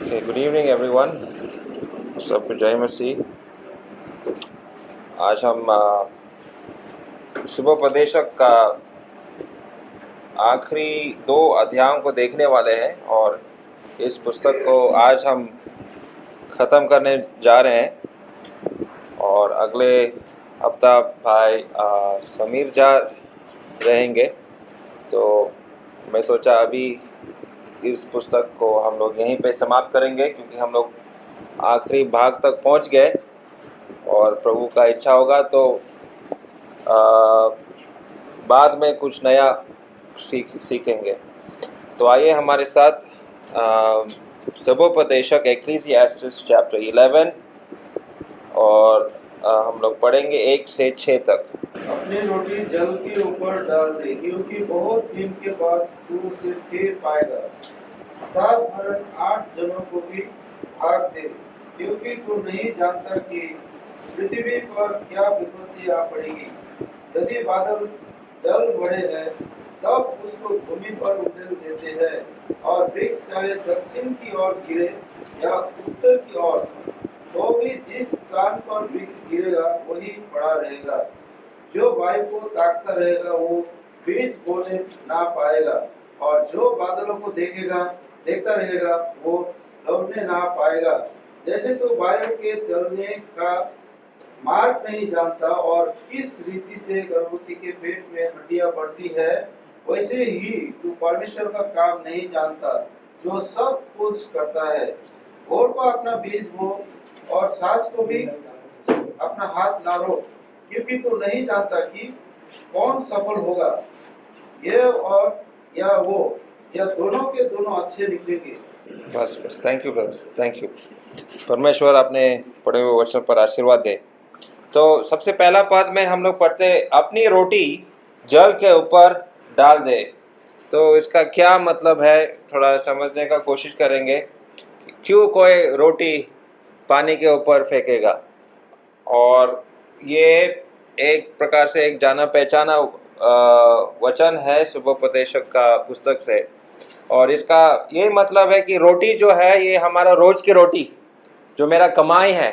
Okay, good evening everyone. सब जय मसीह। आज हम शुभोपदेशक का आखिरी 2 अध्यायों को देखने वाले हैं और इस पुस्तक को आज हम ख़त्म करने जा रहे हैं। और अगले हफ्ता भाई समीर जा रहेंगे, तो मैं सोचा अभी इस पुस्तक को हम लोग यहीं पे समाप्त करेंगे, क्योंकि हम लोग आखिरी भाग तक पहुंच गए और प्रभु का इच्छा होगा तो बाद में कुछ नया सीखेंगे। तो आइए हमारे साथ शुभोपदेशक एक्लीसियास्टिस चैप्टर 11 और हम लोग पढ़ेंगे 1 से 6 तक। अपनी रोटी जल के ऊपर डाल दे, क्योंकि बहुत दिन के बाद तू उसे फिर पाएगा। 7 वरन 8 जनों को भी भाग दे, क्योंकि तू नहीं जानता कि पृथ्वी पर क्या विपत्ति आ पड़ेगी। यदि बादल जल बढ़े हैं तब उसको भूमि पर उड़ेल देते हैं, और वृक्ष चाहे दक्षिण की ओर गिरे या उत्तर की ओर, तो भी जिस स्थान पर वृक्ष गिरेगा वही पड़ा रहेगा। जो वायु को ताकता रहेगा वो बीज बोने ना पाएगा, और जो बादलों को देखता रहेगा वो लौटने ना पाएगा। जैसे तो वायु के चलने का मार्ग नहीं जानता और किस रीति से गर्भवती के पेट में हड्डियां बढ़ती है, वैसे ही तू परमेश्वर का काम नहीं जानता, जो सब कुछ करता है। भोर को अपना बीज बो और साँझ को भी अपना हाथ ना रोक, क्योंकि तू नहीं जानता कि कौन सफल होगा, ये और या वो, या दोनों के दोनों अच्छे निकलेंगे। बस thank you brother, thank you. परमेश्वर अपने पढ़े हुए वचन पर आशीर्वाद दे। तो सबसे पहला पद में हम लोग पढ़ते, अपनी रोटी जल के ऊपर डाल दे। तो इसका क्या मतलब है, थोड़ा समझने का कोशिश करेंगे। क्यों कोई रोटी पानी के ऊपर फेंकेगा? और ये एक प्रकार से एक जाना पहचाना वचन है शुभोपदेशक का पुस्तक से। और इसका ये मतलब है कि रोटी जो है ये हमारा रोज की रोटी, जो मेरा कमाई है,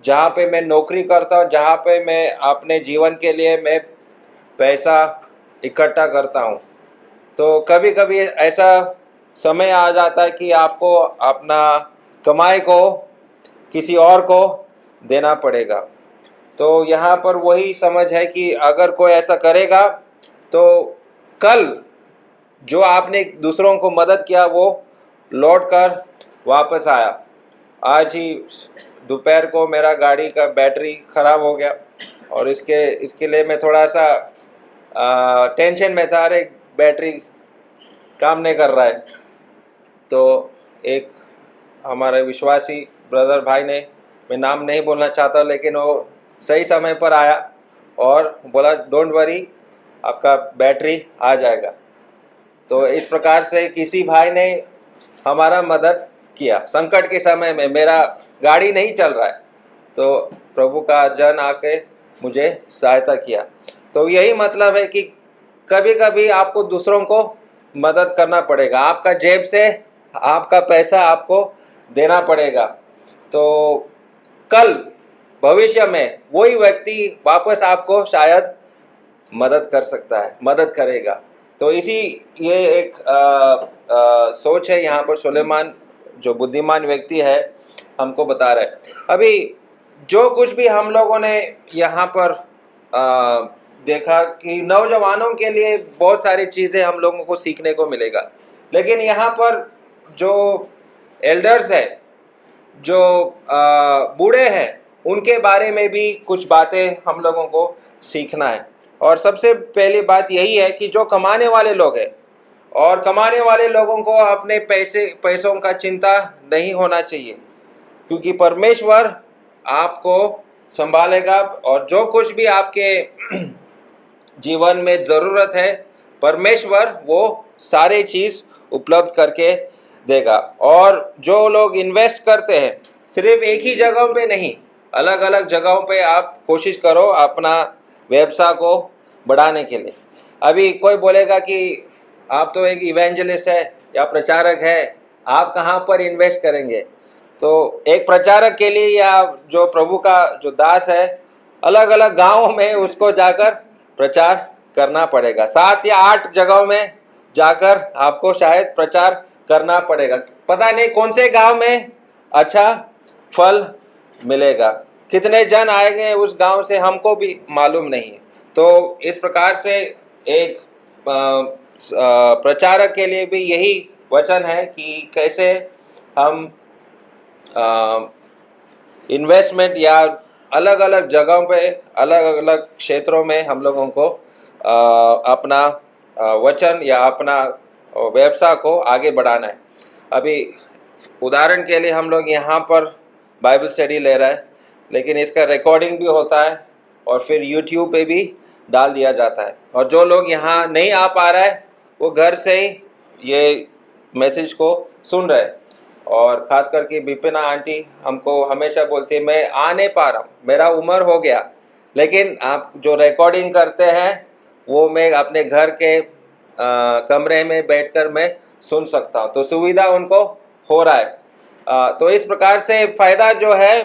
जहाँ पे मैं नौकरी करता हूँ, जहाँ पे मैं अपने जीवन के लिए मैं पैसा इकट्ठा करता हूँ। तो कभी कभी ऐसा समय आ जाता है कि आपको अपना कमाई को किसी और को देना पड़ेगा। तो यहाँ पर वही समझ है कि अगर कोई ऐसा करेगा तो कल जो आपने दूसरों को मदद किया वो लौट कर वापस आया। आज ही दोपहर को मेरा गाड़ी का बैटरी ख़राब हो गया और इसके लिए मैं थोड़ा सा टेंशन में था। अरे बैटरी काम नहीं कर रहा है। तो एक हमारे विश्वासी ब्रदर भाई ने, मैं नाम नहीं बोलना चाहता, लेकिन वो सही समय पर आया और बोला डोंट वरी, आपका बैटरी आ जाएगा। तो इस प्रकार से किसी भाई ने हमारा मदद किया। संकट के समय में मेरा गाड़ी नहीं चल रहा है, तो प्रभु का जन आके मुझे सहायता किया। तो यही मतलब है कि कभी कभी आपको दूसरों को मदद करना पड़ेगा। आपका जेब से आपका पैसा आपको देना पड़ेगा। तो कल भविष्य में वही व्यक्ति वापस आपको शायद मदद कर सकता है, मदद करेगा। तो ये एक सोच है यहाँ पर सुलेमान जो बुद्धिमान व्यक्ति है हमको बता रहे हैं। अभी जो कुछ भी हम लोगों ने यहाँ पर देखा कि नौजवानों के लिए बहुत सारी चीज़ें हम लोगों को सीखने को मिलेगा, लेकिन यहाँ पर जो एल्डर्स है, जो बूढ़े हैं, उनके बारे में भी कुछ बातें हम लोगों को सीखना है। और सबसे पहली बात यही है कि जो कमाने वाले लोग हैं, और कमाने वाले लोगों को अपने पैसों का चिंता नहीं होना चाहिए, क्योंकि परमेश्वर आपको संभालेगा। और जो कुछ भी आपके जीवन में ज़रूरत है, परमेश्वर वो सारी चीज़ उपलब्ध करके देगा। और जो लोग इन्वेस्ट करते हैं, सिर्फ एक ही जगहों पे नहीं, अलग अलग जगहों पे आप कोशिश करो अपना व्यवसाय को बढ़ाने के लिए। अभी कोई बोलेगा कि आप तो एक इवेंजलिस्ट है या प्रचारक है, आप कहाँ पर इन्वेस्ट करेंगे? तो एक प्रचारक के लिए या जो प्रभु का जो दास है, अलग अलग गांवों में उसको जाकर प्रचार करना पड़ेगा। 7 या 8 जगहों में जाकर आपको शायद प्रचार करना पड़ेगा। पता नहीं कौन से गांव में अच्छा फल मिलेगा, कितने जन आएंगे उस गांव से, हमको भी मालूम नहीं है। तो इस प्रकार से एक प्रचारक के लिए भी यही वचन है कि कैसे हम इन्वेस्टमेंट या अलग अलग जगहों पे, अलग अलग क्षेत्रों में हम लोगों को अपना वचन या अपना व्यवसाय को आगे बढ़ाना है। अभी उदाहरण के लिए हम लोग यहाँ पर बाइबल स्टडी ले रहे हैं, लेकिन इसका रिकॉर्डिंग भी होता है और फिर यूट्यूब पे भी डाल दिया जाता है। और जो लोग यहाँ नहीं आ पा रहा है वो घर से ही ये मैसेज को सुन रहे हैं। और ख़ास करके विपिना आंटी हमको हमेशा बोलती है, मैं आ नहीं पा रहा हूँ, मेरा उम्र हो गया, लेकिन आप जो रिकॉर्डिंग करते हैं वो मैं अपने घर के कमरे में बैठकर मैं सुन सकता हूँ। तो सुविधा उनको हो रहा है। तो इस प्रकार से फ़ायदा जो है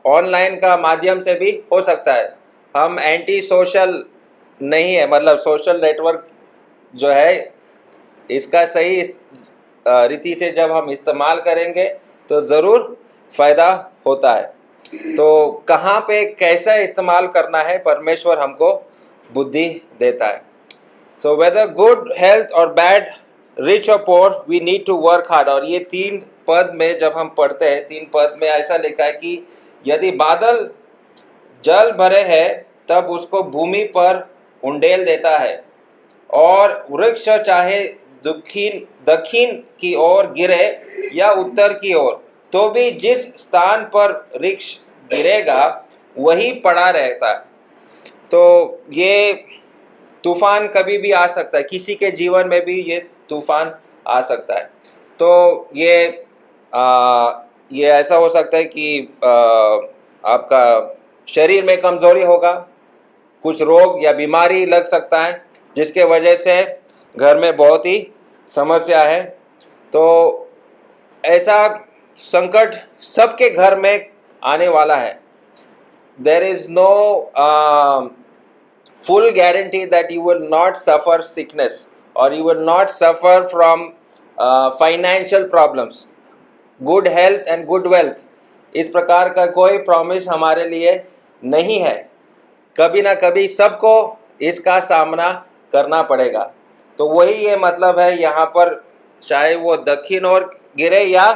ऑनलाइन का माध्यम से भी हो सकता है। हम एंटी सोशल नहीं है, मतलब सोशल नेटवर्क जो है इसका सही रीति से जब हम इस्तेमाल करेंगे तो ज़रूर फ़ायदा होता है। तो कहाँ पे कैसा इस्तेमाल करना है, परमेश्वर हमको बुद्धि देता है। सो वेदर गुड हेल्थ और बैड, रिच और poor, we need to work hard. और ये 3 पद में जब हम पढ़ते हैं, 3 पद में ऐसा लिखा है कि यदि बादल जल भरे हैं तब उसको भूमि पर उंडेल देता है, और वृक्ष चाहे दक्षिण की ओर गिरे या उत्तर की ओर, तो भी जिस स्थान पर वृक्ष गिरेगा वही पड़ा रहता है। तो ये तूफान कभी भी आ सकता है, किसी के जीवन में भी ये तूफान आ सकता है। तो ये ऐसा हो सकता है कि आपका शरीर में कमजोरी होगा, कुछ रोग या बीमारी लग सकता है, जिसके वजह से घर में बहुत ही समस्या है। तो ऐसा संकट सबके घर में आने वाला है। There is no full guarantee that you will not suffer sickness or you will not suffer from financial problems. Good health and good wealth, इस प्रकार का कोई प्रॉमिस हमारे लिए नहीं है। कभी ना कभी सबको इसका सामना करना पड़ेगा। तो वही ये मतलब है यहाँ पर, चाहे वो दक्षिण ओर गिरे या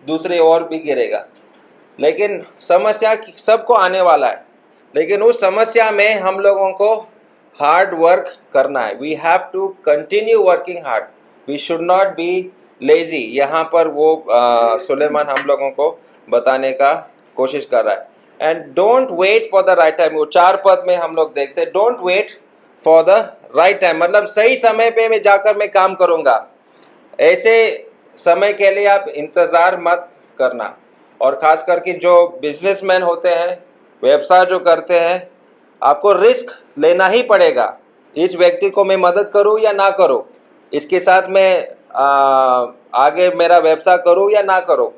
दूसरी ओर भी गिरेगा, लेकिन समस्या सबको आने वाला है। लेकिन उस समस्या में हम लोगों को हार्ड वर्क करना है। We have to continue working hard, we should not be lazy. यहाँ पर वो सुलेमान हम लोगों को बताने का कोशिश कर रहा है। And don't wait for the right time, वो 4 पद में हम लोग देखते हैं, don't wait for the right time, मतलब सही समय पे मैं जाकर मैं काम करूँगा, ऐसे समय के लिए आप इंतज़ार मत करना। और ख़ास करके जो बिजनेसमैन होते हैं, व्यवसाय जो करते हैं, आपको रिस्क लेना ही पड़ेगा। इस व्यक्ति को मैं मदद करूं या ना करूं, इसके साथ मैं आगे मेरा व्यवसाय करूं या ना करूं,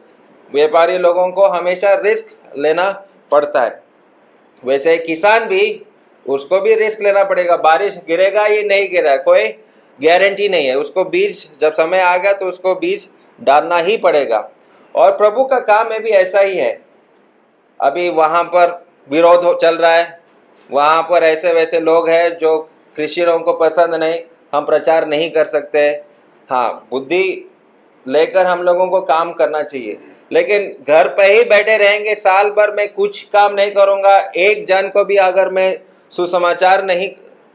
व्यापारी लोगों को हमेशा रिस्क लेना पड़ता है। वैसे किसान भी, उसको भी रिस्क लेना पड़ेगा। बारिश गिरेगा या नहीं गिरेगा कोई गारंटी नहीं है, उसको बीज जब समय आ गया तो उसको बीज डालना ही पड़ेगा। और प्रभु का काम में भी ऐसा ही है। अभी वहाँ पर विरोध चल रहा है, वहाँ पर ऐसे वैसे लोग हैं जो क्रिश्चियनों को पसंद नहीं, हम प्रचार नहीं कर सकते। हाँ, बुद्धि लेकर हम लोगों को काम करना चाहिए, लेकिन घर पे ही बैठे रहेंगे, साल भर में कुछ काम नहीं करूँगा, एक जन को भी अगर मैं सुसमाचार नहीं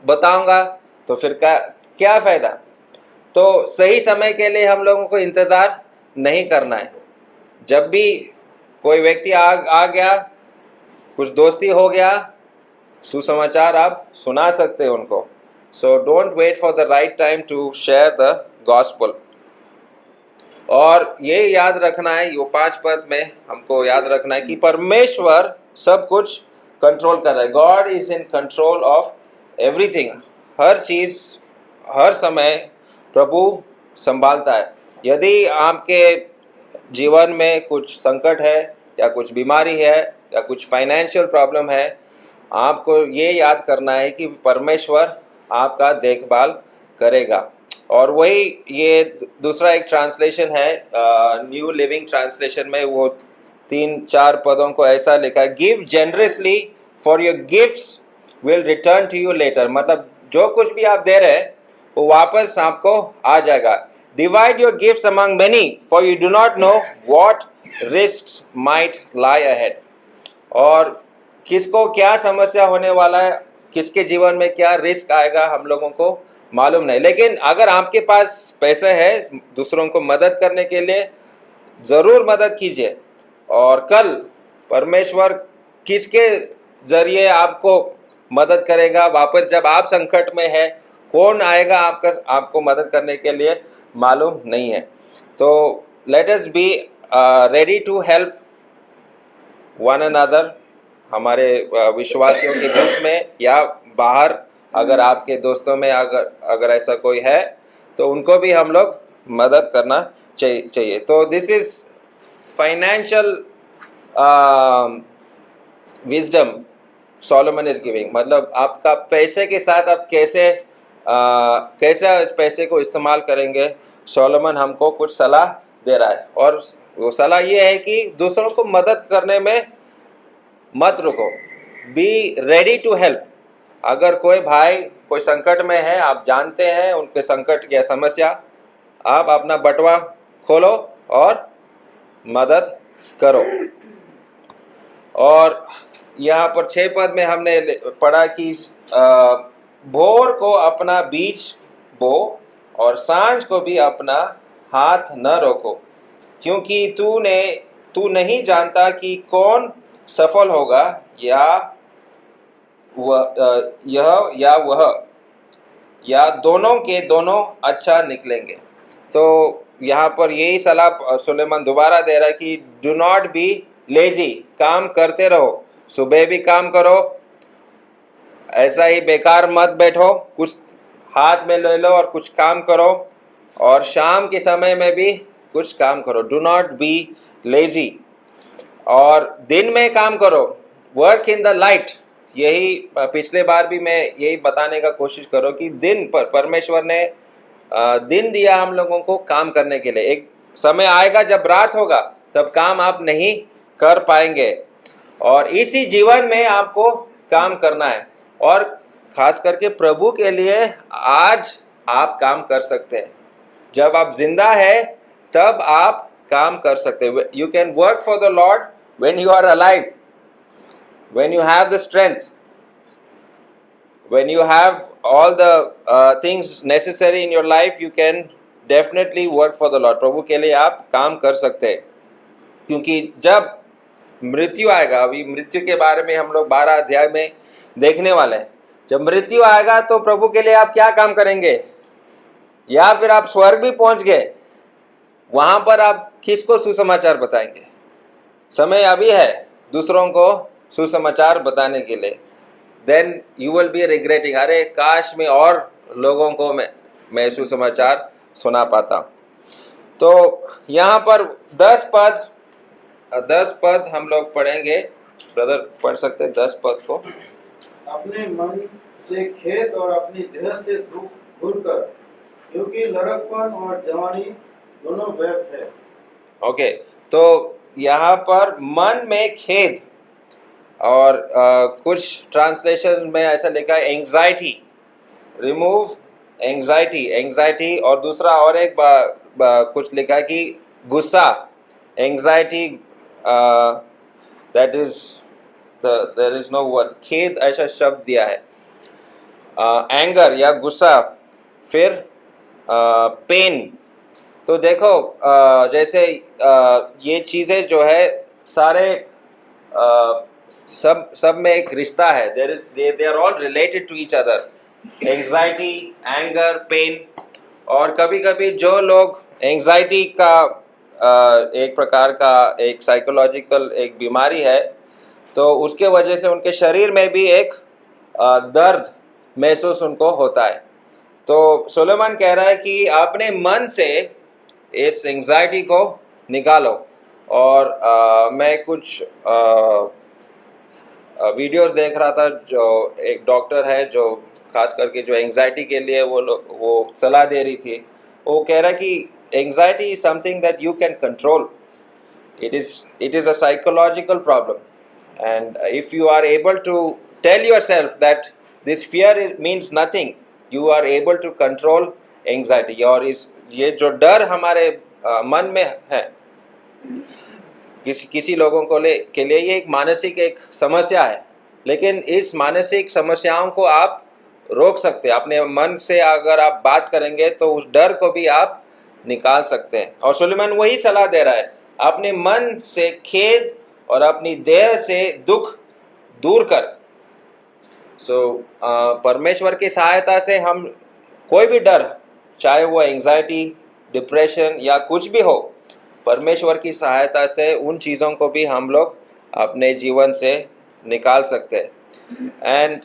बताऊँगा तो फिर क्या फ़ायदा। तो सही समय के लिए हम लोगों को इंतज़ार नहीं करना है। जब भी कोई व्यक्ति आ गया, कुछ दोस्ती हो गया, सुसमाचार आप सुना सकते हैं उनको। So don't wait for the right time to share the gospel. और ये याद रखना है, ये 5 पद में हमको याद रखना है कि परमेश्वर सब कुछ कंट्रोल कर रहा है। God is in control of everything. हर चीज़, हर समय प्रभु संभालता है। यदि आपके जीवन में कुछ संकट है या कुछ बीमारी है या कुछ फाइनेंशियल प्रॉब्लम है, आपको ये याद करना है कि परमेश्वर आपका देखभाल करेगा। और वही ये दूसरा एक ट्रांसलेशन है, न्यू लिविंग ट्रांसलेशन में वो 3-4 पदों को ऐसा लिखा, give generously for your gifts will return to you later. मतलब जो कुछ भी आप दे रहे हैं वो वापस आपको आ जाएगा। Divide your gifts among many for you do not know what risks might lie ahead. और किसको क्या समस्या होने वाला है, किसके जीवन में क्या रिस्क आएगा, हम लोगों को मालूम नहीं। लेकिन अगर आपके पास पैसे है दूसरों को मदद करने के लिए, ज़रूर मदद कीजिए। और कल परमेश्वर किसके जरिए आपको मदद करेगा, वापस जब आप संकट में है, कौन आएगा आपको मदद करने के लिए, मालूम नहीं है। तो let us be ready to help one another, हमारे विश्वासियों के बीच में या बाहर। अगर आपके दोस्तों में अगर ऐसा कोई है तो उनको भी हम लोग मदद करना चाहिए। तो this is financial wisdom Solomon is giving. मतलब आपका पैसे के साथ आप कैसे इस पैसे को इस्तेमाल करेंगे, सोलोमन हमको कुछ सलाह दे रहा है। और वो सलाह ये है कि दूसरों को मदद करने में मत रुको, बी रेडी टू हेल्प। अगर कोई भाई कोई संकट में है, आप जानते हैं उनके संकट या समस्या, आप अपना बटवा खोलो और मदद करो। और यहाँ पर 6 पद में हमने पढ़ा कि भोर को अपना बीज बो और सांझ को भी अपना हाथ न रोको, क्योंकि तू नहीं जानता कि कौन सफल होगा या वह या दोनों के दोनों अच्छा निकलेंगे। तो यहाँ पर यही सलाह सुलेमान दोबारा दे रहा है कि डू नॉट बी लेजी, काम करते रहो। सुबह भी काम करो, ऐसा ही बेकार मत बैठो, कुछ हाथ में ले लो और कुछ काम करो। और शाम के समय में भी कुछ काम करो, डू नॉट बी लेजी। और दिन में काम करो, वर्क इन द लाइट। यही पिछले बार भी मैं यही बताने का कोशिश करो कि दिन पर परमेश्वर ने दिन दिया हम लोगों को काम करने के लिए। एक समय आएगा जब रात होगा, तब काम आप नहीं कर पाएंगे। और इसी जीवन में आपको काम करना है, और खास करके प्रभु के लिए आज आप काम कर सकते हैं। जब आप जिंदा है तब आप काम कर सकते हैं। You can work for the Lord when you are alive, when you have the strength, when you have all the things necessary in your life, you can definitely work for the Lord. प्रभु के लिए आप काम कर सकते हैं। क्योंकि जब मृत्यु आएगा, अभी मृत्यु के बारे में हम लोग 12 अध्याय में देखने वाले हैं। जब मृत्यु आएगा तो प्रभु के लिए आप क्या काम करेंगे? या फिर आप स्वर्ग भी पहुंच गए, वहां पर आप किसको सुसमाचार बताएंगे? समय अभी है दूसरों को सुसमाचार बताने के लिए। Then you will be regretting, अरे काश में और लोगों को मैं सुसमाचार सुना पाता। तो यहाँ पर 10 पद हम लोग पढ़ेंगे। ब्रदर पढ़ सकते हैं 10 पद को। अपने मन से खेद और अपनी देह से दुख दूर कर, क्योंकि लड़कपन और जवानी दोनों व्यर्थ है। ओके, तो यहाँ पर मन में खेद, और कुछ ट्रांसलेशन में ऐसा लिखा है एंग्जाइटी, रिमूव एंग्जाइटी। और दूसरा और एक कुछ लिखा है कि गुस्सा, anxiety, that is there is no word, खेद ऐसा शब्द दिया है। एंगर या गुस्सा, फिर पेन। तो देखो जैसे ये चीज़ें जो है सारे सब में एक रिश्ता है। They are all related to each other, anxiety, anger, pain. और कभी कभी जो लोग एंग्जाइटी का एक प्रकार का एक साइकोलॉजिकल एक बीमारी है, तो उसके वजह से उनके शरीर में भी एक दर्द महसूस उनको होता है। तो सुलेमान कह रहा है कि अपने मन से इस एंजाइटी को निकालो। और मैं कुछ वीडियोस देख रहा था, जो एक डॉक्टर है जो खास करके जो एंजाइटी के लिए वो सलाह दे रही थी। वो कह रहा है कि anxiety is something that you can control. it is a psychological problem, and if you are able to tell yourself that this fear means nothing, you are able to control anxiety। और ये जो डर हमारे मन में है, किसी लोगों के लिए ये एक मानसिक एक समस्या है, लेकिन इस मानसिक समस्याओं को आप रोक सकते हैं। अपने मन से अगर आप बात करेंगे तो उस डर को भी आप निकाल सकते हैं। और सुलेमान वही सलाह दे रहा है, अपने मन से खेद और अपनी देह से दुख दूर कर। परमेश्वर की सहायता से हम कोई भी डर, चाहे वो एंजाइटी, डिप्रेशन या कुछ भी हो, परमेश्वर की सहायता से उन चीज़ों को भी हम लोग अपने जीवन से निकाल सकते हैं। एंड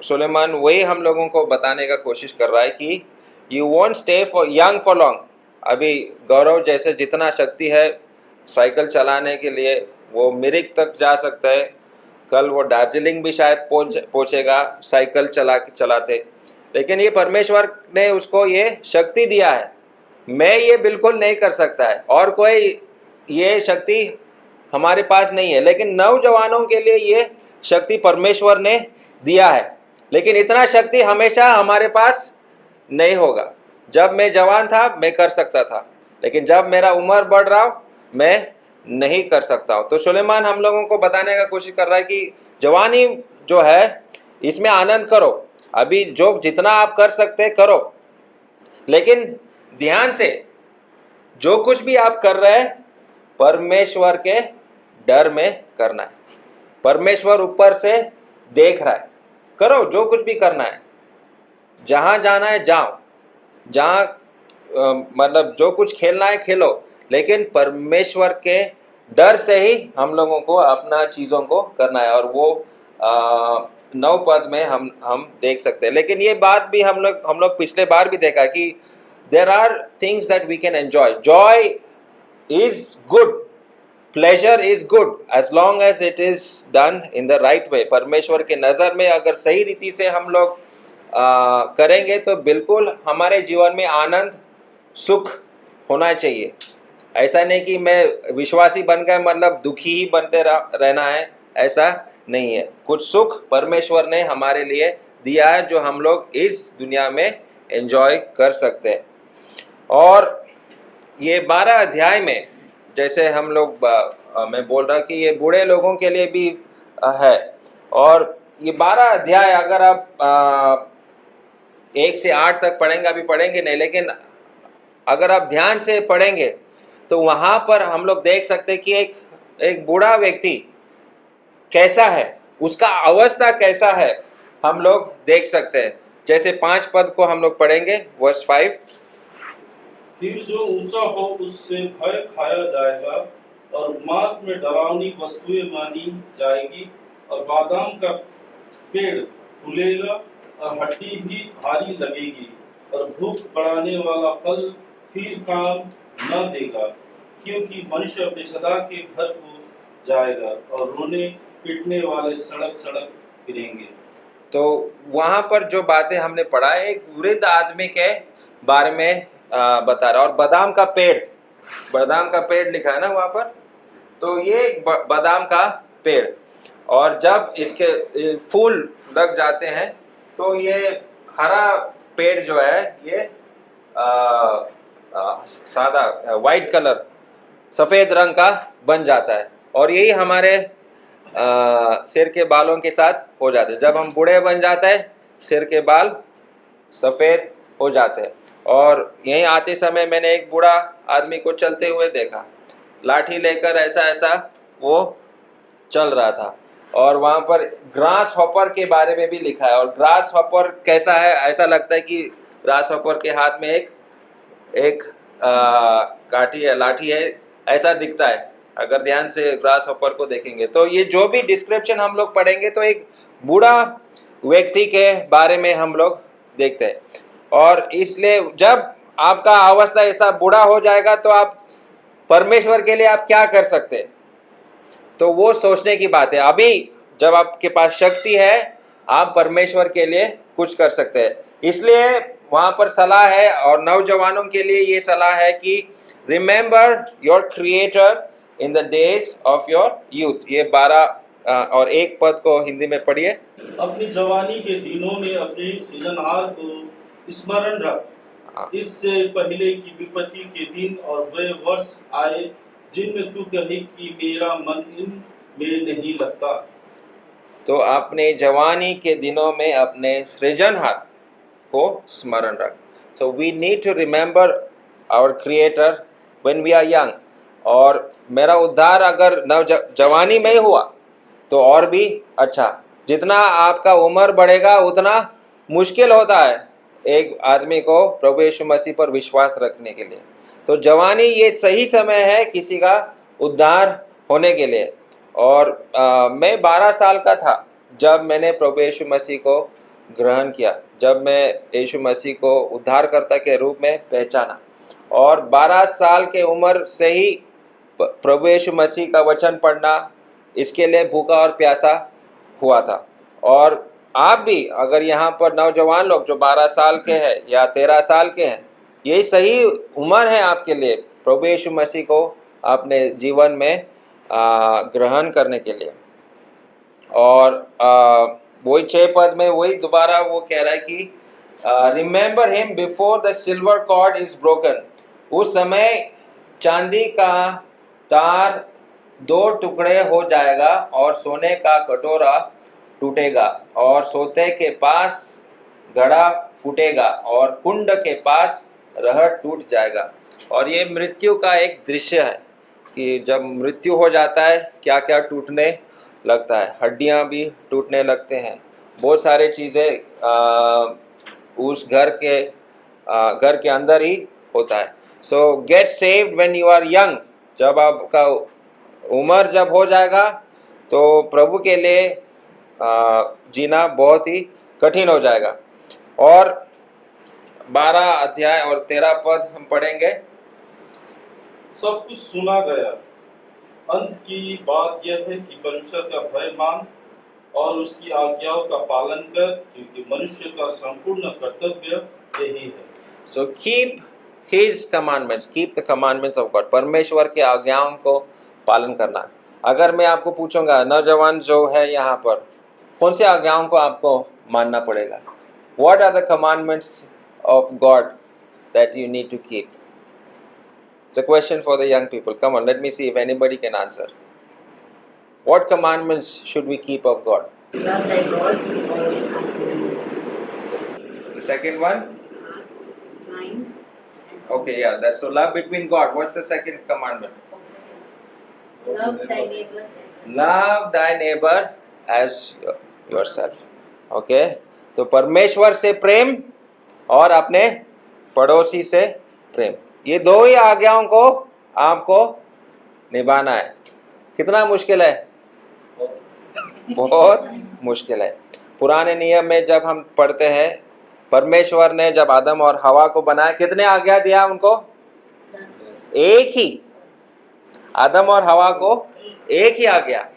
सुलेमान वही हम लोगों को बताने का कोशिश कर रहा है कि you want stay for young for long. अभी गौरव जैसे जितना शक्ति है साइकिल चलाने के लिए, वो मिरिक तक जा सकता है, कल वो दार्जिलिंग भी शायद पहुँचेगा साइकिल चलाते। लेकिन ये परमेश्वर ने उसको ये शक्ति दिया है, मैं ये बिल्कुल नहीं कर सकता है, और कोई ये शक्ति हमारे पास नहीं है। लेकिन नौजवानों के लिए ये शक्ति परमेश्वर ने दिया है, लेकिन इतना शक्ति हमेशा हमारे पास नहीं होगा। जब मैं जवान था मैं कर सकता था, लेकिन जब मेरा उम्र बढ़ रहा हो मैं नहीं कर सकता हूँ। तो सुलेमान हम लोगों को बताने का कोशिश कर रहा है कि जवानी जो है इसमें आनंद करो, अभी जो जितना आप कर सकते करो, लेकिन ध्यान से जो कुछ भी आप कर रहे हैं परमेश्वर के डर में करना है। परमेश्वर ऊपर से देख रहा है, करो जो कुछ भी करना है, जहाँ जाना है जाओ, जहाँ मतलब जो कुछ खेलना है खेलो, लेकिन परमेश्वर के डर से ही हम लोगों को अपना चीज़ों को करना है। और वो 9 पद में हम देख सकते हैं। लेकिन ये बात भी हम लोग पिछले बार भी देखा कि there are things that we can enjoy. Joy is good, pleasure is good as long as it is done in the right way। परमेश्वर के नज़र में अगर सही रीति से हम लोग करेंगे तो बिल्कुल हमारे जीवन में आनंद सुख होना चाहिए। ऐसा नहीं कि मैं विश्वासी बन गए मतलब दुखी ही बनते रहना है, ऐसा नहीं है। कुछ सुख परमेश्वर ने हमारे लिए दिया है जो हम लोग इस दुनिया में एंजॉय कर सकते हैं। और ये 12 अध्याय में जैसे हम लोग मैं बोल रहा कि ये बूढ़े लोगों के लिए भी है। और ये 12 अध्याय अगर आप 1 से 8 तक पढ़ेंगे, अभी पढ़ेंगे नहीं, लेकिन अगर आप ध्यान से पढ़ेंगे तो वहाँ पर हम लोग देख सकते हैं कि एक बूढ़ा व्यक्ति कैसा है, उसका अवस्था कैसा है, हम लोग देख सकते हैं। जैसे 5 पद को हम लोग पढ़ेंगे, वर्स 5। फिर जो ऊंचा हो उससे भय खाया जाएगा और मार्ग में डरावनी वस्तुएं मानी जाएगी, और बादाम का पेड़ फूलेगा और हड्डी भी भारी लगेगी, और भूख बढ़ाने वाला फल फिर काम न देगा, क्योंकि मनुष्य अपने सदा के घर को जाएगा और रोने पीटने वाले सड़क सड़क फिरेंगे। तो वहाँ पर जो बातें हमने पढ़ा है, एक वृद्ध आदमी के बारे में बता रहा। और बादाम का पेड़ लिखा है ना वहाँ पर, तो ये बादाम का पेड़, और जब इसके फूल लग जाते हैं तो ये हरा पेड़ जो है ये सादा वाइट कलर सफ़ेद रंग का बन जाता है। और यही हमारे सिर के बालों के साथ हो जाते हैं। जब हम बूढ़े बन जाते हैं सिर के बाल सफ़ेद हो जाते हैं। और यहीं आते समय मैंने एक बूढ़ा आदमी को चलते हुए देखा, लाठी लेकर ऐसा वो चल रहा था। और वहाँ पर ग्रास हॉपर के बारे में भी लिखा है। और ग्रास हॉपर कैसा है, ऐसा लगता है कि ग्रास हॉपर के हाथ में एक काठी है, लाठी है, ऐसा दिखता है अगर ध्यान से ग्रास हॉपर को देखेंगे। तो ये जो भी डिस्क्रिप्शन हम लोग पढ़ेंगे तो एक बूढ़ा व्यक्ति के बारे में हम लोग देखते हैं। और इसलिए जब आपका अवस्था ऐसा बूढ़ा हो जाएगा तो आप परमेश्वर के लिए आप क्या कर सकते हैं, तो वो सोचने की बात है। अभी जब आपके पास शक्ति है आप परमेश्वर के लिए कुछ कर सकते हैं। इसलिए वहां पर सलाह है, और नौजवानों के लिए ये सलाह है कि remember your creator in the days of your youth. ये 12 और 1 पद को हिंदी में पढ़िए। अपनी जवानी के दिनों में अपने सृजनहार को स्मरण रख, इससे पहले की विपत्ति के दिन और वे वर्ष आए जिनमें तू कहे कि मेरा मन इन में नहीं लगता। तो अपने जवानी के दिनों में अपने सृजनहार को स्मरण रख। So we need to remember our creator when we are young. और मेरा उद्धार अगर जवानी में ही हुआ तो और भी अच्छा। जितना आपका उम्र बढ़ेगा उतना मुश्किल होता है एक आदमी को प्रभु यीशु मसीह पर विश्वास रखने के लिए। तो जवानी ये सही समय है किसी का उद्धार होने के लिए। और मैं 12 साल का था जब मैंने प्रभु यीशु मसीह को ग्रहण किया, जब मैं यीशु मसीह को उद्धारकर्ता के रूप में पहचाना। और 12 साल के उम्र से ही प्रभु यीशु मसीह का वचन पढ़ना, इसके लिए भूखा और प्यासा हुआ था। और आप भी अगर यहाँ पर नौजवान लोग जो 12 साल के हैं या 13 साल के हैं, यही सही उम्र है आपके लिए प्रभु यीशु मसीह को अपने जीवन में ग्रहण करने के लिए। और वही 6 पद में वही दोबारा वो कह रहा है कि remember him before the silver cord is broken. उस समय चांदी का तार 2 टुकड़े हो जाएगा और सोने का कटोरा टूटेगा और सोते के पास घड़ा फूटेगा और कुंड के पास रहट टूट जाएगा। और ये मृत्यु का एक दृश्य है कि जब मृत्यु हो जाता है क्या क्या टूटने लगता है। हड्डियां भी टूटने लगते हैं, बहुत सारी चीज़ें उस घर के अंदर ही होता है। So get saved when you are young. जब आपका उम्र जब हो जाएगा तो प्रभु के लिए जीना बहुत ही कठिन हो जाएगा। और 12 अध्याय और 13 पद हम पढ़ेंगे। सब कुछ सुना गया, अंत की बात यह है कि परमेश्वर का भय मान और उसकी आज्ञाओं का पालन कर, क्योंकि मनुष्य का संपूर्ण कर्तव्य यही है। So keep his commandments, keep the commandments of God. परमेश्वर के आज्ञाओं को पालन करना। अगर मैं आपको पूछूंगा नौजवान जो है यहाँ पर, कौन सी आज्ञाओं को आपको मानना पड़ेगा? What are the commandments of God that you need to keep? It's a question for the young people. Come on, let me see if anybody can answer. What commandments should we keep of God? Love thy God with all thy heart, The second one? mind, and soul. Okay, yeah, that's so love between God. What's the second commandment? Love thy neighbors as yourself. Love thy neighbor as yourself. Okay? तो परमेश्वर से प्रेम और अपने पड़ोसी से प्रेम, ये 2 ही आज्ञाओं को आपको निभाना है। कितना मुश्किल है? बहुत मुश्किल है। पुराने नियम में जब हम पढ़ते हैं, परमेश्वर ने जब आदम और हवा को बनाया, कितने आज्ञा दिया उनको? 1 ही। आदम और हवा को 1 ही आज्ञा।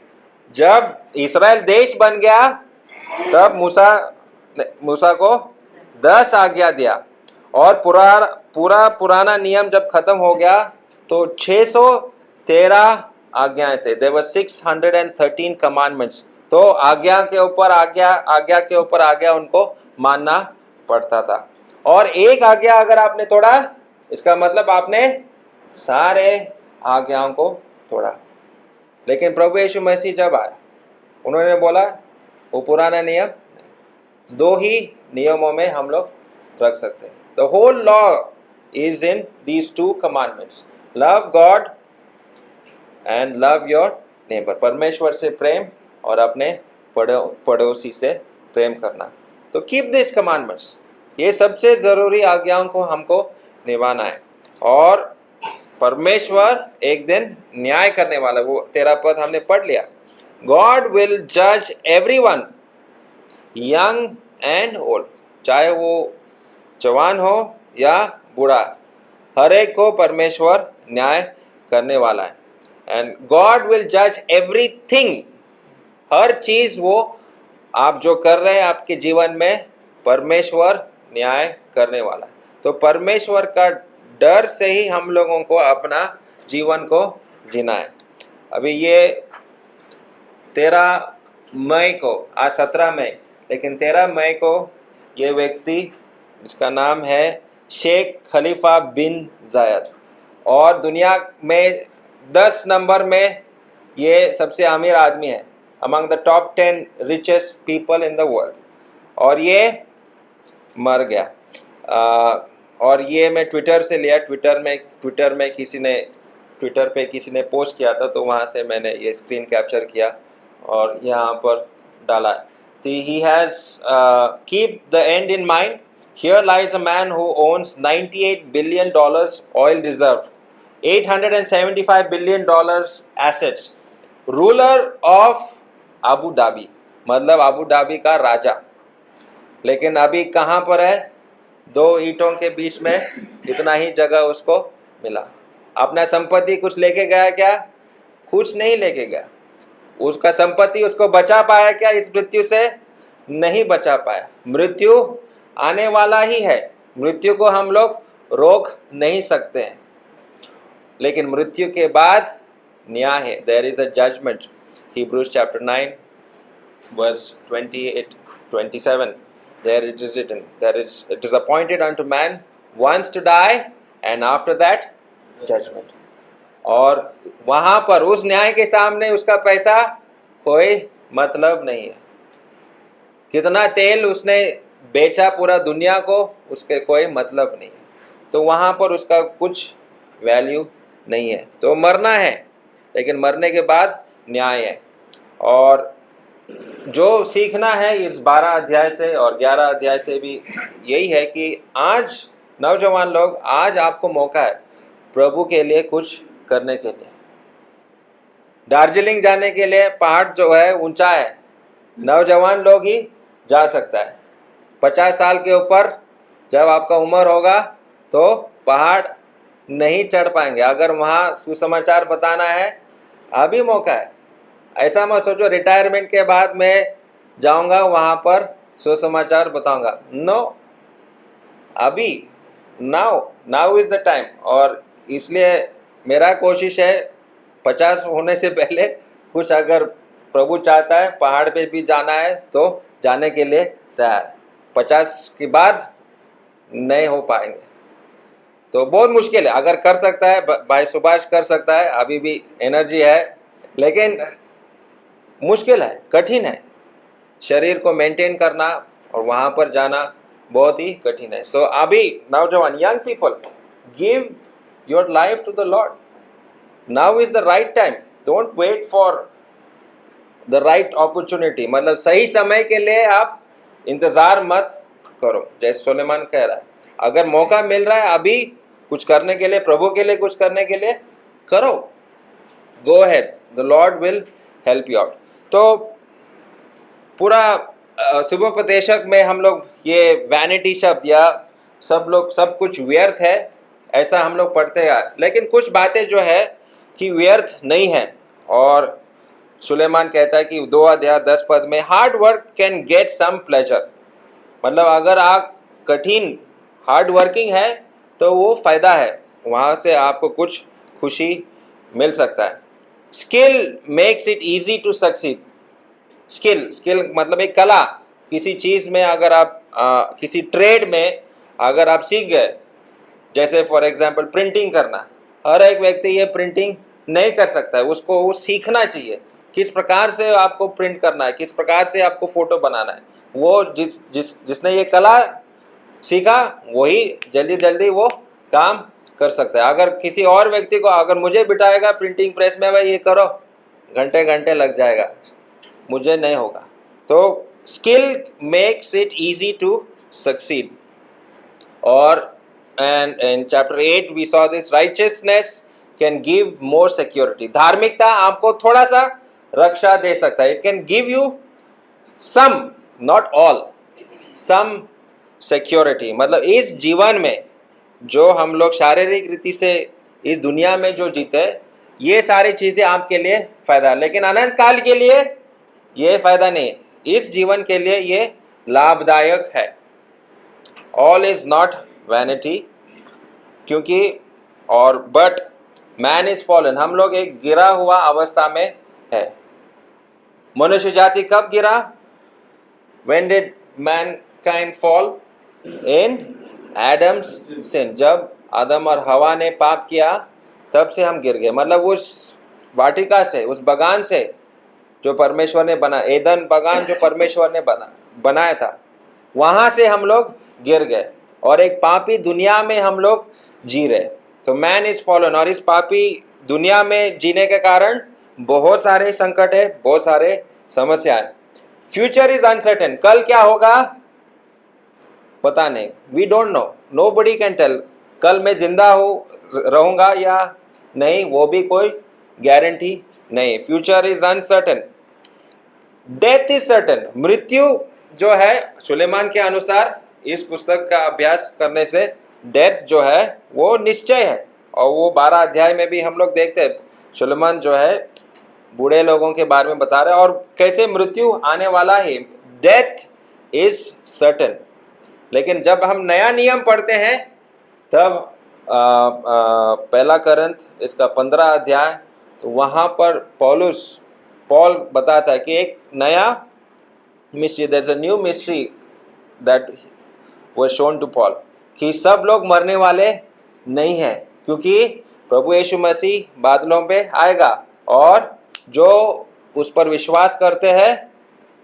जब इस्राएल देश बन गया तब मूसा को 10 आज्ञा दिया। और पूरा पुराना नियम जब खत्म हो गया तो 613 आज्ञाएं थे। There were 613 commandments। तो आज्ञा के ऊपर आज्ञा के ऊपर आज्ञा उनको मानना पड़ता था। और 1 आज्ञा अगर आपने तोड़ा, इसका मतलब आपने सारे आज्ञाओं को तोड़ा। लेकिन प्रभु यीशु मसीह जब आए, उन्होंने बोला वो पुराना नियम 2 ही नियमों में हम लोग रख सकते हैं। The whole law is in these 2 commandments. Love God and love your neighbor. परमेश्वर से प्रेम और अपने पड़ोसी से प्रेम करना। तो keep these commandments। ये सबसे ज़रूरी आज्ञाओं को हमको निभाना है। और परमेश्वर एक दिन न्याय करने वाला, वो 13 पद हमने पढ़ लिया। God will judge everyone, young and old। चाहे वो जवान हो या बूढ़ा, हर एक को परमेश्वर न्याय करने वाला है। एंड गॉड विल जज एवरीथिंग, हर चीज वो आप जो कर रहे हैं आपके जीवन में परमेश्वर न्याय करने वाला है। तो परमेश्वर का डर से ही हम लोगों को अपना जीवन को जीना है। अभी ये 13 मई को, आज 17 मई, लेकिन 13 मई को ये व्यक्ति जिसका नाम है शेख खलीफा बिन जायद, और दुनिया में 10 नंबर में ये सबसे अमीर आदमी है, among the top 10 richest people in the world, और ये मर गया। और ये मैं ट्विटर से लिया, ट्विटर पे किसी ने पोस्ट किया था, तो वहाँ से मैंने ये स्क्रीन कैप्चर किया और यहाँ पर डाला। He has keep the end in mind. Here lies a man who owns $98 billion oil reserve, $875 billion assets, ruler of Abu Dhabi, मतलब अबू धाबी का राजा, लेकिन अभी कहाँ पर है? 2 ईंटों के बीच में इतना ही जगह उसको मिला। अपना संपत्ति कुछ लेके गया क्या? कुछ नहीं लेके गया। उसका संपत्ति उसको बचा पाया क्या? इस मृत्यु से नहीं बचा पाया। मृत्यु आने वाला ही है, मृत्यु को हम लोग रोक नहीं सकते हैं, लेकिन मृत्यु के बाद न्याय है। There is a judgment. Hebrews chapter 9 verse 28-27, there it is written, it is appointed unto man once to die, and after that judgment. और वहां पर उस न्याय के सामने उसका पैसा कोई मतलब नहीं है। कितना तेल उसने बेचा पूरा दुनिया को, उसके कोई मतलब नहीं है। तो वहां पर उसका कुछ वैल्यू नहीं है। तो मरना है, लेकिन मरने के बाद न्याय है। और जो सीखना है इस 12 अध्याय से और 11 अध्याय से भी यही है कि आज नौजवान लोग, आज आपको मौका है प्रभु के लिए कुछ करने के लिए। दार्जिलिंग जाने के लिए पहाड़ जो है ऊंचा है, नौजवान लोग ही जा सकता है। 50 साल के ऊपर जब आपका उम्र होगा तो पहाड़ नहीं चढ़ पाएंगे। अगर वहाँ सुसमाचार बताना है, अभी मौका है। ऐसा मत सोचो रिटायरमेंट के बाद मैं जाऊंगा वहाँ पर सुसमाचार बताऊंगा। नो, अभी नाउ इज़ द टाइम। और इसलिए मेरा कोशिश है 50 होने से पहले कुछ, अगर प्रभु चाहता है पहाड़ पे भी जाना है तो जाने के लिए तैयार है। 50 के बाद नहीं हो पाएंगे तो बहुत मुश्किल है। अगर कर सकता है भाई सुभाष कर सकता है, अभी भी एनर्जी है, लेकिन मुश्किल है, कठिन है। शरीर को मेंटेन करना और वहाँ पर जाना बहुत ही कठिन है। सो अभी नौजवान, young people, give your life to the Lord. Now is the right time. Don't wait for the right opportunity, मतलब सही समय के लिए आप इंतज़ार मत करो। जैसे सुलेमान कह रहा है, अगर मौका मिल रहा है अभी कुछ करने के लिए, प्रभु के लिए कुछ करने के लिए, करो। Go ahead, the Lord will help you out. तो पूरा शुभोपदेशक में हम लोग ये वैनिटी शब्द या सब कुछ व्यर्थ है ऐसा हम लोग पढ़ते हैं, लेकिन कुछ बातें जो है कि व्यर्थ नहीं है। और सुलेमान कहता है कि 2 अध्याय 10 पद में, hard work can get some pleasure, मतलब अगर आप कठिन हार्ड वर्किंग है तो वो फ़ायदा है, वहाँ से आपको कुछ खुशी मिल सकता है। Skill makes it easy to succeed. Skill मतलब एक कला, किसी चीज़ में अगर आप किसी ट्रेड में अगर आप सीख गए, जैसे फॉर एग्जांपल प्रिंटिंग करना, हर एक व्यक्ति ये प्रिंटिंग नहीं कर सकता है, उसको वो सीखना चाहिए किस प्रकार से आपको प्रिंट करना है, किस प्रकार से आपको फ़ोटो बनाना है। वो जिसने ये कला सीखा वही जल्दी वो काम कर सकता है। अगर किसी और व्यक्ति को अगर मुझे बिठाएगा प्रिंटिंग प्रेस में, भाई ये करो, घंटे लग जाएगा, मुझे नहीं होगा। तो skill makes it easy to succeed. और and in chapter 8 we saw this, righteousness can give more security. धार्मिकता आपको थोड़ा सा रक्षा दे सकता है। It can give you some, not all, some security, मतलब इस जीवन में जो हम लोग शारीरिक रीति से इस दुनिया में जो जीते, ये सारी चीज़ें आपके लिए फ़ायदा, लेकिन अनंत काल के लिए ये फ़ायदा नहीं। इस जीवन के लिए ये लाभदायक है। ऑल इज़ नॉट वैनिटी, क्योंकि और बट मैन इज़ फॉलन, हम लोग एक गिरा हुआ अवस्था में है। मनुष्य जाति कब गिरा? When did mankind fall? In Adam's sin. जब आदम और हवा ने पाप किया तब से हम गिर गए। मतलब उस वाटिका से, उस बगान से जो परमेश्वर ने बना, एदन बगान जो परमेश्वर ने बनाया था, वहाँ से हम लोग गिर गए और एक पापी दुनिया में हम लोग जी रहे। तो मैन इज फॉलन, और इस पापी दुनिया में जीने के कारण बहुत सारे संकट है, बहुत सारे समस्या है। फ्यूचर इज अनसर्टेन, कल क्या होगा पता नहीं। We don't know, nobody can tell. कल मैं जिंदा रहूंगा या नहीं, वो भी कोई गारंटी नहीं। Future is uncertain. Death is certain, मृत्यु जो है सुलेमान के अनुसार इस पुस्तक का अभ्यास करने से डेथ जो है वो निश्चय है। और वो 12 अध्याय में भी हम लोग देखते हैं, सुलेमान जो है बूढ़े लोगों के बारे में बता रहे हैं और कैसे मृत्यु आने वाला है। Death is certain. लेकिन जब हम नया नियम पढ़ते हैं तब पहला करंथ इसका 15 अध्याय, तो वहाँ पर पॉल बताता है कि एक नया mystery, there is a new mystery that was shown to Paul, कि सब लोग मरने वाले नहीं हैं, क्योंकि प्रभु यीशु मसीह बादलों पे आएगा और जो उस पर विश्वास करते हैं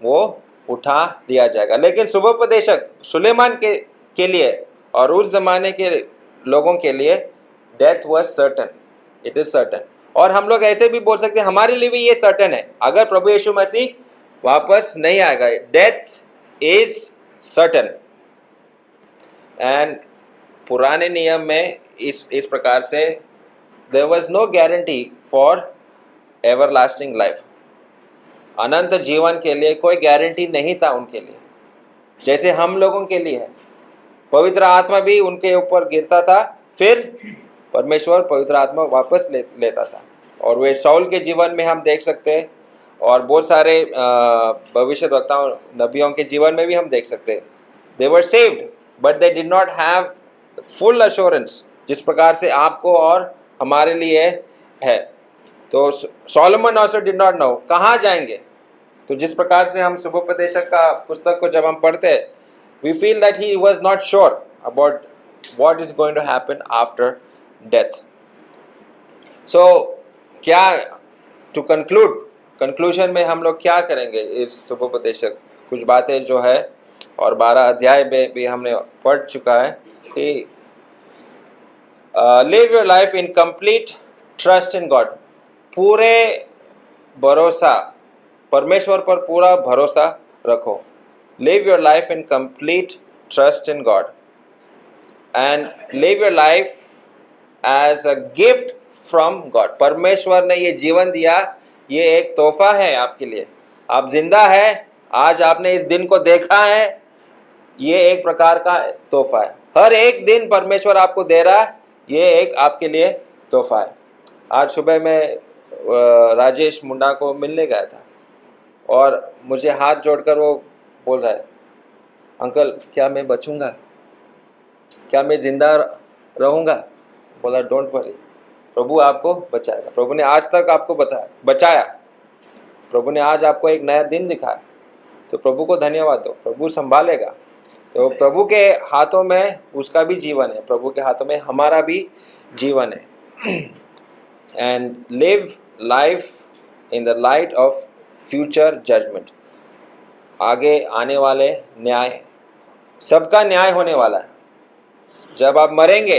वो उठा लिया जाएगा। लेकिन शुभोपदेशक सुलेमान के लिए और उस जमाने के लोगों के लिए death was certain, it is certain. और हम लोग ऐसे भी बोल सकते हैं हमारे लिए भी ये सर्टेन है, अगर प्रभु यीशु मसीह वापस नहीं आएगा, डेथ इज सर्टेन। एंड पुराने नियम में इस प्रकार से there was no guarantee for everlasting life, अनंत जीवन के लिए कोई गारंटी नहीं था उनके लिए, जैसे हम लोगों के लिए है। पवित्र आत्मा भी उनके ऊपर गिरता था, फिर परमेश्वर पवित्र आत्मा वापस लेता था। और वे शाऊल के जीवन में हम देख सकते हैं, और बहुत सारे भविष्यद्वक्ताओं नबियों के जीवन में भी हम देख सकते हैं। They were saved but they did not have full assurance, जिस प्रकार से आपको और हमारे लिए है। तो Solomon also did not know कहाँ जाएंगे। तो जिस प्रकार से हम शुभोपदेशक का पुस्तक को जब हम पढ़ते हैं, we feel that he was not sure about what is going to happen after death. So क्या to conclusion में हम लोग क्या करेंगे इस शुभोपदेशक, कुछ बातें जो है और 12 अध्याय में भी हमने पढ़ चुका है कि live your life in complete trust in God, पूरे भरोसा, परमेश्वर पर पूरा भरोसा रखो। Live your life in complete trust in God and live your life as a gift from God. परमेश्वर ने ये जीवन दिया, ये एक तोहफा है आपके लिए। आप जिंदा है, आज आपने इस दिन को देखा है, ये एक प्रकार का तोहफा है। हर एक दिन परमेश्वर आपको दे रहा है, ये एक आपके लिए तोहफा है। आज सुबह मैं राजेश मुंडा को मिलने गया था और मुझे हाथ जोड़कर वो बोल रहा है, अंकल क्या मैं बचूंगा, क्या मैं जिंदा रहूंगा? बोला डोंट वरी, प्रभु आपको बचाएगा। प्रभु ने आज तक आपको बचाया, प्रभु ने आज आपको एक नया दिन दिखाया, तो प्रभु को धन्यवाद दो, प्रभु संभालेगा। तो प्रभु के हाथों में उसका भी जीवन है, प्रभु के हाथों में हमारा भी जीवन है। And live life in the light of future judgement, आगे आने वाले न्याय, सबका न्याय होने वाला है। जब आप मरेंगे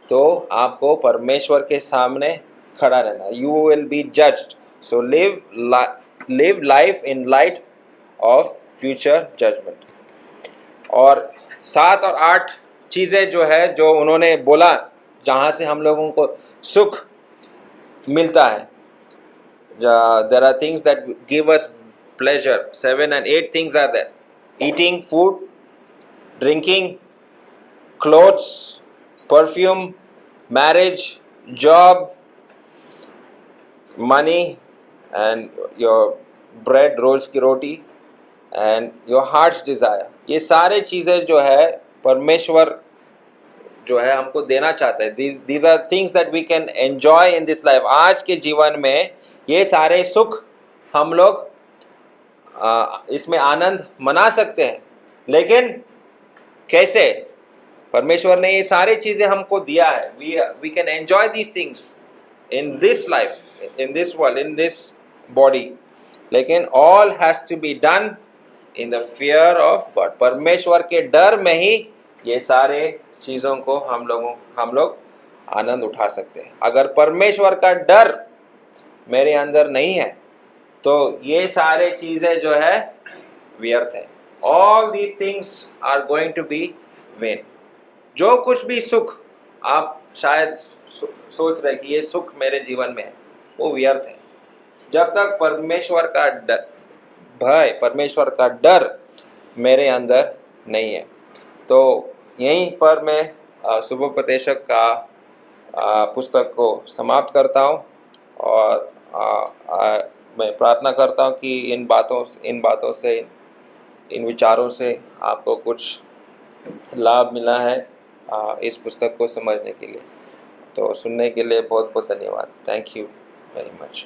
तो आपको परमेश्वर के सामने खड़ा रहना, you will be judged. So live life in light of future judgement. और 7 और 8 चीज़ें जो है जो उन्होंने बोला, जहाँ से हम लोगों को सुख मिलता है, there are things that give us pleasure. 7 and 8 things are there: eating food, drinking, clothes, perfume, marriage, job, money and your bread, रोज की रोटी एंड योर हार्ट्स डिज़ायर, ये सारे चीज़ें जो है परमेश्वर जो है हमको देना चाहता है. These are things that we can enjoy in this life. आज के जीवन में ये सारे सुख हम लोग इसमें आनंद मना सकते हैं, लेकिन कैसे? परमेश्वर ने ये सारी चीज़ें हमको दिया है. We can enjoy these things in this life, in this world, in this body, लेकिन all has to be done in the fear of God. परमेश्वर के डर में ही ये सारे चीज़ों को हम लोग आनंद उठा सकते हैं. अगर परमेश्वर का डर मेरे अंदर नहीं है तो ये सारे चीज़ें जो है व्यर्थ है. All these things are going to be vain. जो कुछ भी सुख आप शायद सोच रहे कि ये सुख मेरे जीवन में है, वो व्यर्थ है जब तक परमेश्वर का भय, परमेश्वर का डर मेरे अंदर नहीं है. तो यहीं पर मैं सुबोपदेशक का पुस्तक को समाप्त करता हूँ और मैं प्रार्थना करता हूँ कि इन बातों से, इन विचारों से आपको कुछ लाभ मिला है इस पुस्तक को समझने के लिए. तो सुनने के लिए बहुत बहुत धन्यवाद. Thank you very much.